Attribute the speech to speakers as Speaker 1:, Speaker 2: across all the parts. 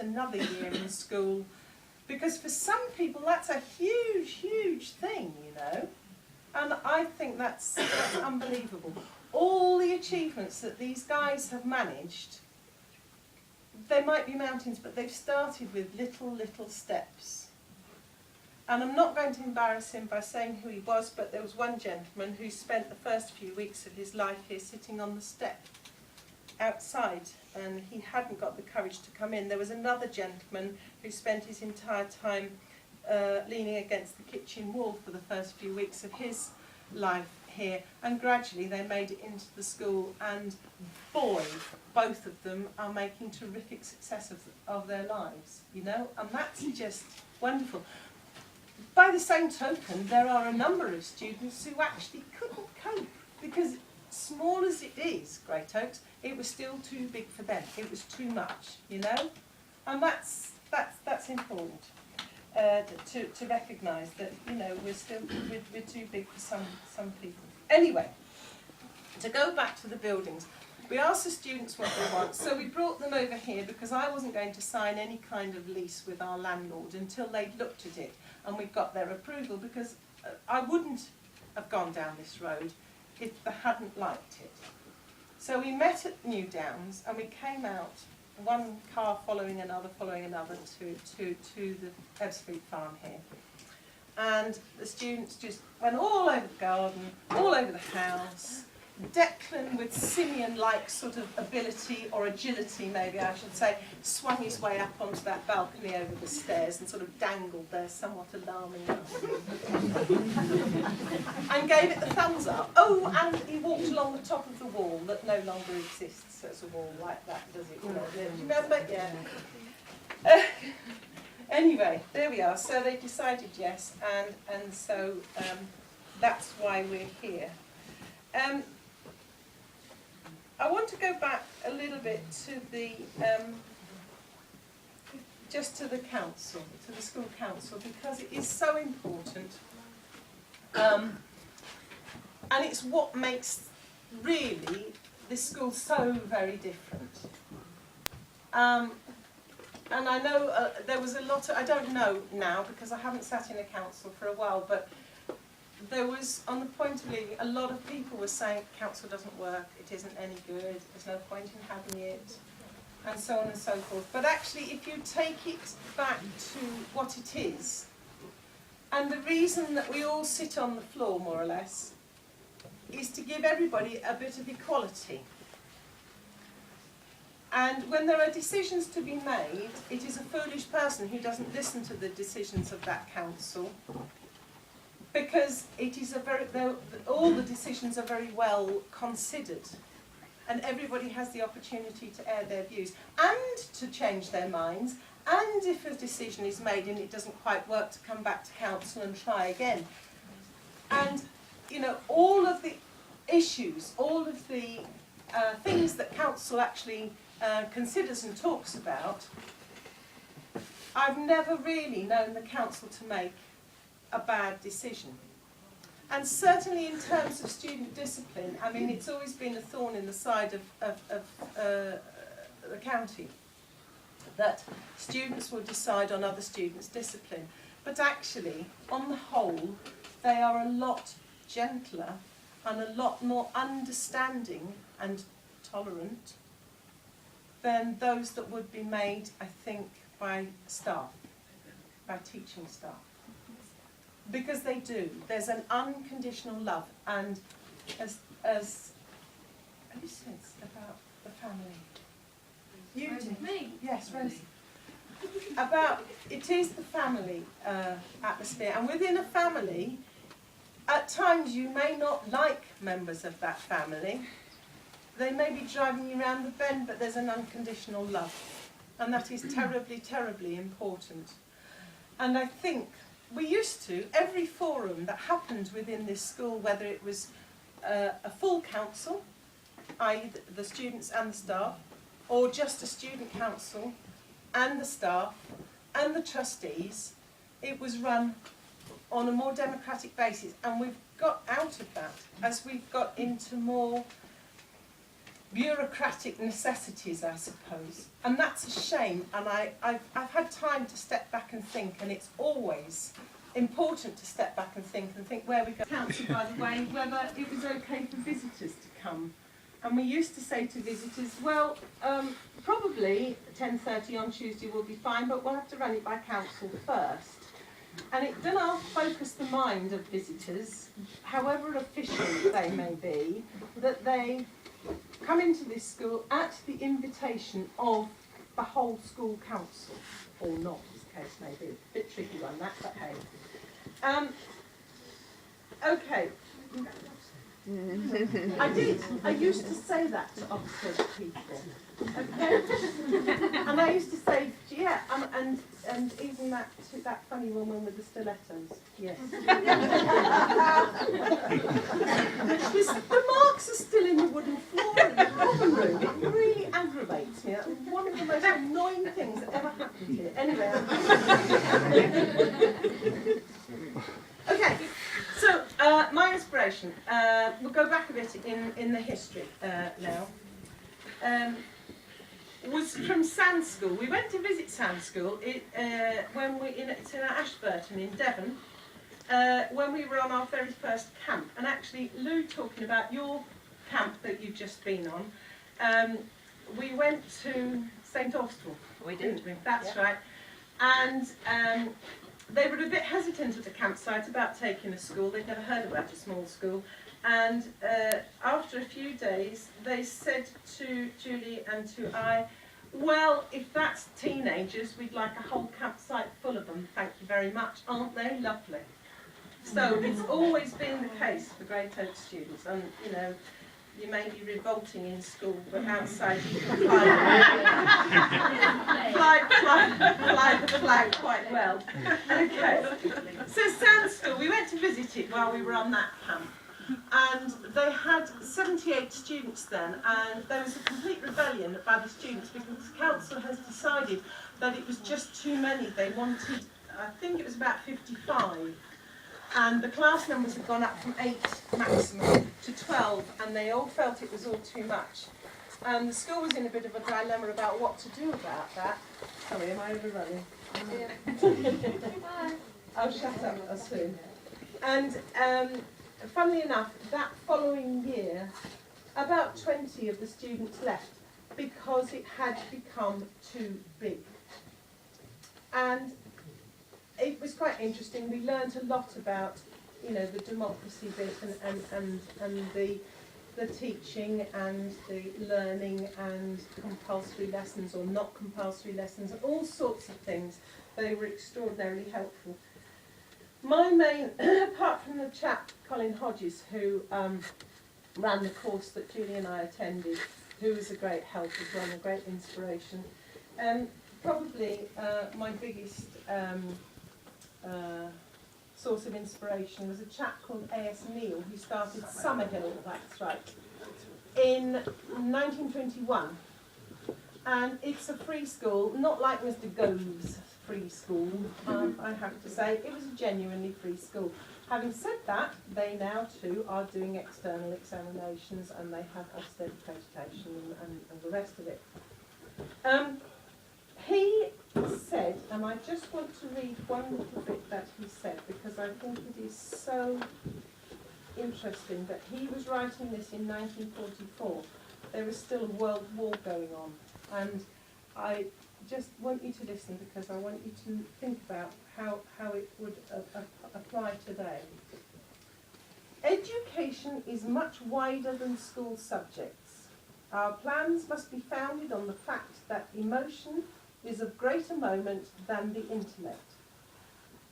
Speaker 1: another year in school, because for some people that's a huge, huge thing, you know. And I think that's unbelievable. All the achievements that these guys have managed, they might be mountains, but they've started with little steps. And I'm not going to embarrass him by saying who he was, but there was one gentleman who spent the first few weeks of his life here sitting on the step outside, and he hadn't got the courage to come in. There was another gentleman who spent his entire time leaning against the kitchen wall for the first few weeks of his life here, and gradually they made it into the school, and boy, both of them are making terrific success of their lives, you know, and that's just wonderful. By the same token, there are a number of students who actually couldn't cope, because small as it is, Great Oaks, it was still too big for them. It was too much, you know, and that's important to recognise that, you know, we're too big for some people. Anyway, to go back to the buildings, we asked the students what they want, so we brought them over here because I wasn't going to sign any kind of lease with our landlord until they'd looked at it and we got their approval, because I wouldn't have gone down this road if they hadn't liked it. So we met at New Downs and we came out, one car following another to the Ebbsfleet farm here. And the students just went all over the garden, all over the house. Declan, with simian-like sort of ability, or agility maybe I should say, swung his way up onto that balcony over the stairs and sort of dangled there somewhat alarmingly. And gave it the thumbs up. Oh, and he walked along the top of the wall that no longer exists as a wall like that, does it? Do you remember? Yeah. Anyway, there we are. So they decided yes, and so that's why we're here. I want to go back a little bit to the, just to the council, to the school council, because it is so important. And it's what makes, really, this school so very different. And I know there was a lot of, I don't know now, because I haven't sat in a council for a while, but there was, on the point of leaving, a lot of people were saying council doesn't work, it isn't any good, there's no point in having it, and so on and so forth. But actually, if you take it back to what it is, and the reason that we all sit on the floor, more or less, is to give everybody a bit of equality. And when there are decisions to be made, it is a foolish person who doesn't listen to the decisions of that council, because it is all the decisions are very well considered, and everybody has the opportunity to air their views and to change their minds, and if a decision is made and it doesn't quite work, to come back to council and try again. And, you know, all of the issues, all of the things that council actually considers and talks about, I've never really known the council to make a bad decision. And certainly in terms of student discipline, I mean, it's always been a thorn in the side of the county, that students will decide on other students' discipline. But actually, on the whole, they are a lot gentler and a lot more understanding and tolerant than those that would be made, I think, by staff, by teaching staff. Because they do. There's an unconditional love, and as who says about the family? You did.
Speaker 2: Me?
Speaker 1: Yes, Rosie. About, it is the family atmosphere, and within a family, at times you may not like members of that family. They may be driving you around the bend, but there's an unconditional love, and that is terribly, terribly important. And I think we used to, every forum that happened within this school, whether it was a full council, i.e. the students and the staff, or just a student council and the staff and the trustees, it was run on a more democratic basis. And we've got out of that as we've got into more bureaucratic necessities, I suppose. And that's a shame, and I've had time to step back and think, and it's always important to step back and think where we go. Council, by the way, whether it was okay for visitors to come. And we used to say to visitors, well, probably 10:30 on Tuesday will be fine, but we'll have to run it by council first. And it doesn't focus the mind of visitors, however official they may be, that they come into this school at the invitation of the whole school council, or not, as the case may be. A bit tricky one, that, but hey. Okay. I used to say that to Oxford people. Okay? And I used to say, yeah, and even that funny woman with the stilettos. Yes. The marks are still in the wooden floor in the common room. It really aggravates me. That's one of the most annoying things that ever happened here. Anyway. Okay. So, my inspiration, we'll go back a bit in the history now, was from Sand School. We went to visit Sand School when it's in Ashburton in Devon, when we were on our very first camp. And actually, Lou, talking about your camp that you've just been on, we went to St Austell.
Speaker 2: We did.
Speaker 1: That's right. And they were a bit hesitant at the campsite about taking a school. They'd never heard about a small school. And after a few days, they said to Julie and to I, well, if that's teenagers, we'd like a whole campsite full of them. Thank you very much. Aren't they lovely? So it's always been the case for Great Oak students. And, you know, you may be revolting in school, but outside you can fly the flag quite well. Okay, so Sand School, we went to visit it while we were on that camp, and they had 78 students then, and there was a complete rebellion by the students because the council has decided that it was just too many. They wanted, I think it was about 55. And the class numbers had gone up from 8 maximum to 12, and they all felt it was all too much. And the school was in a bit of a dilemma about what to do about that. Sorry, am I overrunning? Yeah. I'll shut up soon. And funnily enough, that following year, about 20 of the students left because it had become too big. And it was quite interesting. We learned a lot about, you know, the democracy bit and the teaching and the learning and compulsory lessons or not compulsory lessons and all sorts of things. They were extraordinarily helpful. My main, apart from the chap Colin Hodges, who ran the course that Julie and I attended, who was a great help as well and a great inspiration, probably my biggest source of inspiration was a chap called A.S. Neal, who started Summerhill, that's right, in 1921. And it's a free school, not like Mr. Gove's free school, I have to say. It was a genuinely free school. Having said that, they now too are doing external examinations and they have Ofsted accreditation and the rest of it. He said, and I just want to read one little bit that he said because I think it is so interesting that he was writing this in 1944. There was still a world war going on, and I just want you to listen because I want you to think about how it would apply today. Education is much wider than school subjects. Our plans must be founded on the fact that emotion is of greater moment than the intellect,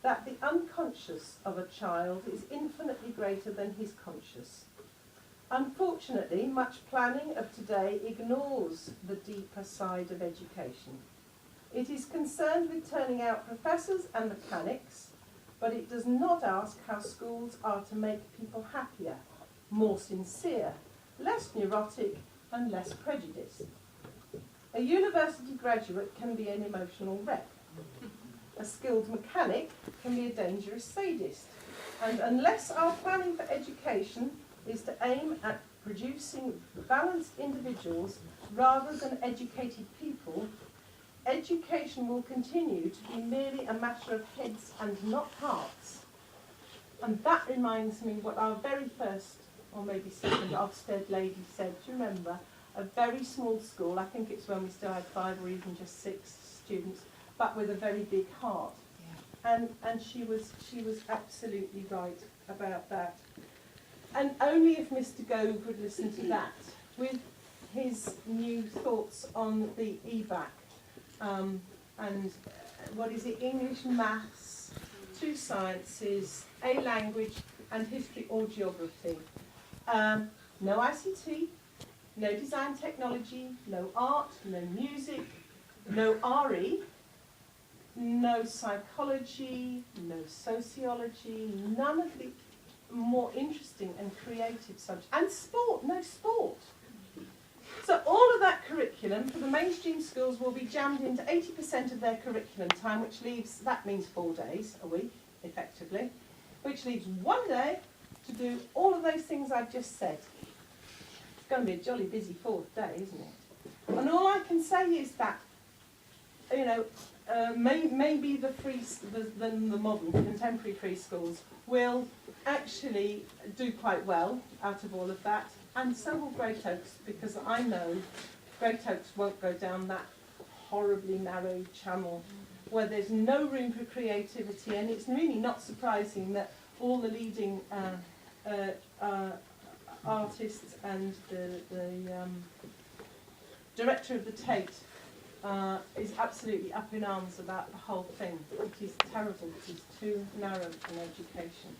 Speaker 1: that the unconscious of a child is infinitely greater than his conscious. Unfortunately, much planning of today ignores the deeper side of education. It is concerned with turning out professors and mechanics, but it does not ask how schools are to make people happier, more sincere, less neurotic and less prejudiced. A university graduate can be an emotional wreck. A skilled mechanic can be a dangerous sadist. And unless our planning for education is to aim at producing balanced individuals rather than educated people, education will continue to be merely a matter of heads and not hearts. And that reminds me what our very first, or maybe second, Ofsted lady said. Do you remember? A very small school, I think it's when we still had 5 or even just 6 students, but with a very big heart. Yeah. And she was absolutely right about that. And only if Mr. Gove would listen to that, with his new thoughts on the EBAC, and what is it, English, maths, 2 sciences, a language, and history or geography. No ICT, no design technology, no art, no music, no RE, no psychology, no sociology, none of the more interesting and creative subjects. And sport, no sport. So all of that curriculum for the mainstream schools will be jammed into 80% of their curriculum time, which leaves, that means 4 days a week, effectively, which leaves 1 day to do all of those things I've just said. It's going to be a jolly busy 4th day, isn't it? And all I can say is that, you know, maybe the modern contemporary free schools will actually do quite well out of all of that, and so will Great Oaks, because I know Great Oaks won't go down that horribly narrow channel where there's no room for creativity. And it's really not surprising that all the leading artists and the director of the Tate is absolutely up in arms about the whole thing. It is terrible. It is too narrow in education.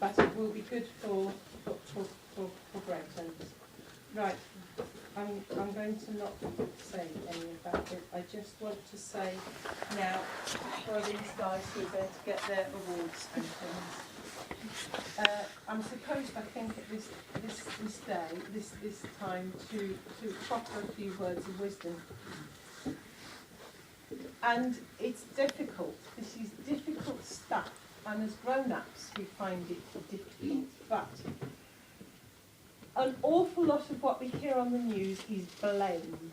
Speaker 1: But it will be good for Great Oaks. Right, I'm going to not say any about it. I just want to say now for these guys who are there to get their awards and things. I'm supposed, I think, at this time to proffer a few words of wisdom. And it's difficult. This is difficult stuff. And as grown-ups, we find it difficult. But an awful lot of what we hear on the news is blame.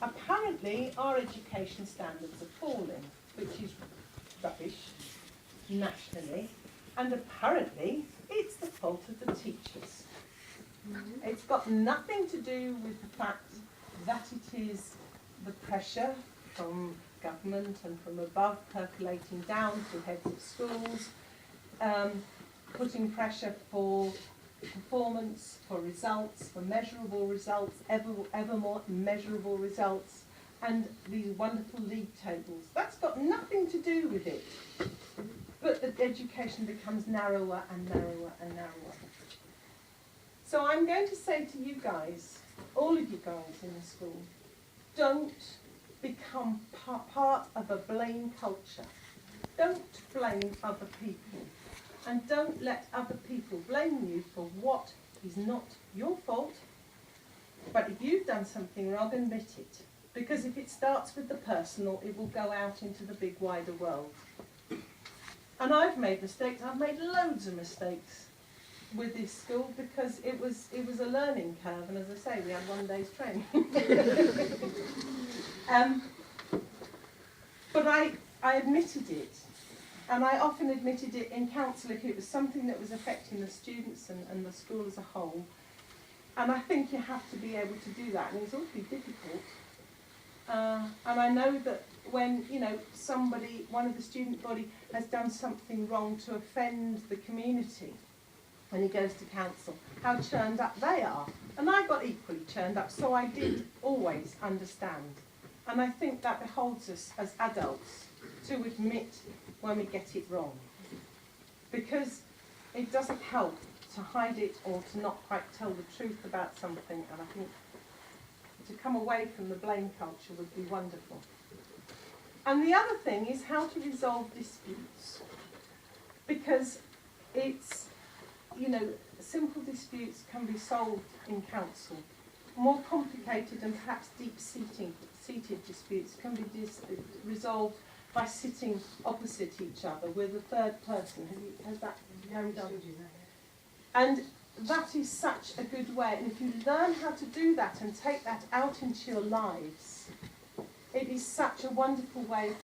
Speaker 1: Apparently, our education standards are falling, which is rubbish, nationally. And apparently, it's the fault of the teachers. It's got nothing to do with the fact that it is the pressure from government and from above percolating down to heads of schools, putting pressure for performance, for results, for measurable results, ever more measurable results, and these wonderful league tables. That's got nothing to do with it. But the education becomes narrower and narrower and narrower. So I'm going to say to you guys, all of you guys in the school, don't become part of a blame culture. Don't blame other people. And don't let other people blame you for what is not your fault. But if you've done something wrong, admit it. Because if it starts with the personal, it will go out into the big wider world. And I've made mistakes. I've made loads of mistakes with this school because it was a learning curve. And as I say, we had 1 day's training. But I admitted it. And I often admitted it in council if it was something that was affecting the students and the school as a whole. And I think you have to be able to do that. And it's awfully difficult. And I know that when, you know, somebody, one of the student body has done something wrong to offend the community, when he goes to council, how churned up they are. And I got equally churned up, so I did always understand. And I think that beholds us as adults to admit when we get it wrong. Because it doesn't help to hide it or to not quite tell the truth about something. And I think to come away from the blame culture would be wonderful. And the other thing is how to resolve disputes. Because it's, you know, simple disputes can be solved in council. More complicated and perhaps deep-seated disputes can be resolved by sitting opposite each other with a third person. Has that carried on? And that is such a good way, and if you learn how to do that and take that out into your lives, it is such a wonderful way of